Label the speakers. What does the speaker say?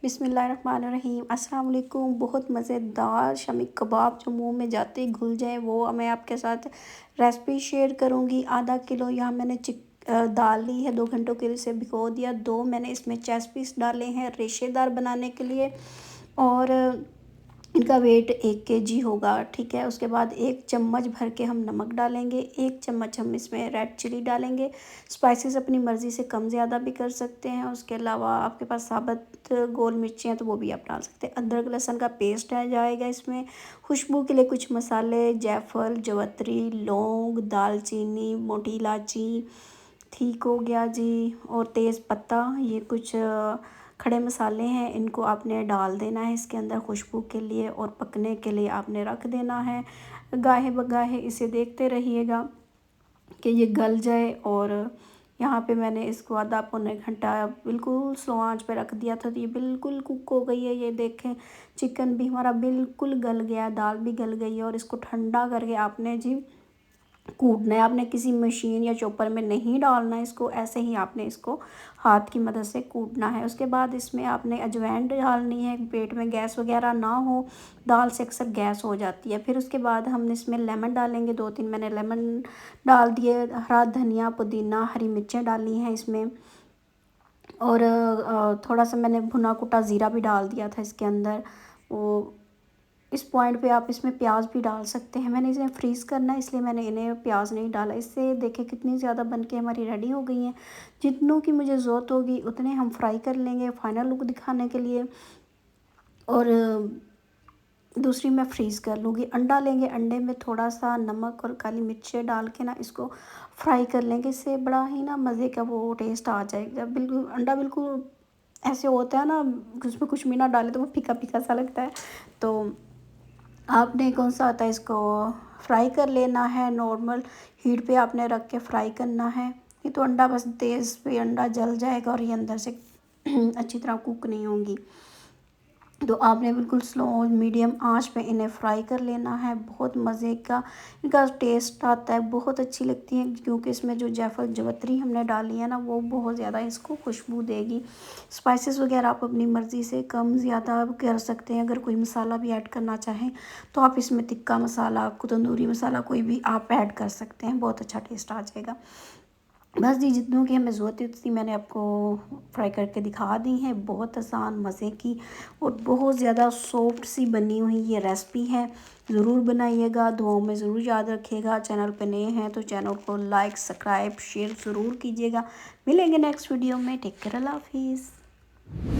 Speaker 1: बिस्मिल्लाहिर्रहमानिर्रहीम। अस्सलाम वालेकुम। बहुत मज़ेदार शामी कबाब जो मुंह में जाते ही घुल जाए वो मैं आपके साथ रेसिपी शेयर करूंगी। आधा किलो यहाँ मैंने दाल ली है, 2 घंटों के लिए इसे भिगो दिया। दो मैंने इसमें चेस्ट पीस डाले हैं रेशेदार बनाने के लिए, और इनका वेट 1 kg होगा। ठीक है, उसके बाद 1 चम्मच भर के हम नमक डालेंगे, 1 चम्मच हम इसमें रेड चिली डालेंगे। स्पाइसेस अपनी मर्ज़ी से कम ज़्यादा भी कर सकते हैं। उसके अलावा आपके पास साबुत गोल मिर्ची हैं तो वो भी आप डाल सकते हैं। अदरक लहसुन का पेस्ट आ जाएगा इसमें। खुशबू के लिए कुछ मसाले, जायफल, जवत्री, लौंग, दालचीनी, मोटी इलायची, ठीक हो गया जी, और तेज़ पत्ता, ये कुछ खड़े मसाले हैं। इनको आपने डाल देना है इसके अंदर खुशबू के लिए, और पकने के लिए आपने रख देना है। गाहे बगाहे इसे देखते रहिएगा कि ये गल जाए। और यहाँ पे मैंने इसको आधा पौने घंटा बिल्कुल स्लो आंच पे रख दिया था, तो ये बिल्कुल कुक हो गई है। ये देखें, चिकन भी हमारा बिल्कुल गल गया, दाल भी गल गई है। और इसको ठंडा करके आपने जी कूटना है। आपने किसी मशीन या चॉपर में नहीं डालना है इसको, ऐसे ही आपने इसको हाथ की मदद से कूटना है। उसके बाद इसमें आपने अजवाइन डालनी है, पेट में गैस वगैरह ना हो। दाल से अक्सर गैस हो जाती है। फिर उसके बाद हम इसमें लेमन डालेंगे, 2-3 मैंने लेमन डाल दिए। हरा धनिया, पुदीना, हरी मिर्चें डाली हैं इसमें। और थोड़ा सा मैंने भुना कुटा ज़ीरा भी डाल दिया था इसके अंदर। वो इस पॉइंट पे आप इसमें प्याज भी डाल सकते हैं। मैंने इसे फ्रीज़ करना है इसलिए मैंने इन्हें प्याज नहीं डाला। इससे देखें कितनी ज़्यादा बनके हमारी रेडी हो गई हैं। जितनों की मुझे ज़रूरत होगी उतने हम फ्राई कर लेंगे फाइनल लुक दिखाने के लिए। और दूसरी मैं फ्रीज़ कर लूँगी। अंडा लेंगे, अंडे में थोड़ा सा नमक और काली मिर्चें डाल के ना इसको फ्राई कर लेंगे। इससे बड़ा ही ना मज़े का वो टेस्ट आ जाएगा। बिल्कुल अंडा बिल्कुल ऐसे होता है ना, उसमें कुछ भी ना डाले तो वो फीका फीका सा लगता है। तो आपने कौन सा आता है, इसको फ्राई कर लेना है। नॉर्मल हीट पे आपने रख के फ्राई करना है। ये तो अंडा बस तेज़ पे अंडा जल जाएगा और ये अंदर से अच्छी तरह कुक नहीं होंगी। तो आपने बिल्कुल स्लो मीडियम आंच पे इन्हें फ्राई कर लेना है। बहुत मज़े का इनका टेस्ट आता है, बहुत अच्छी लगती है, क्योंकि इसमें जो जायफल जवत्री हमने डाली है ना वो बहुत ज़्यादा इसको खुशबू देगी। स्पाइसेस वगैरह आप अपनी मर्ज़ी से कम ज़्यादा कर सकते हैं। अगर कोई मसाला भी ऐड करना चाहें तो आप इसमें तिक्का मसाला, तंदूरी मसाला कोई भी आप ऐड कर सकते हैं, बहुत अच्छा टेस्ट आ जाएगा। बस जी, जितनों की हमें ज़रूरत है उतनी मैंने आपको फ्राई करके दिखा दी है। बहुत आसान, मज़े की और बहुत ज़्यादा सॉफ्ट सी बनी हुई ये रेसिपी है। ज़रूर बनाइएगा, दुआओं में ज़रूर याद रखिएगा। चैनल पे नए हैं तो चैनल को लाइक, सब्सक्राइब, शेयर ज़रूर कीजिएगा। मिलेंगे नेक्स्ट वीडियो में। टेक केयर, अल्लाह हाफिज़।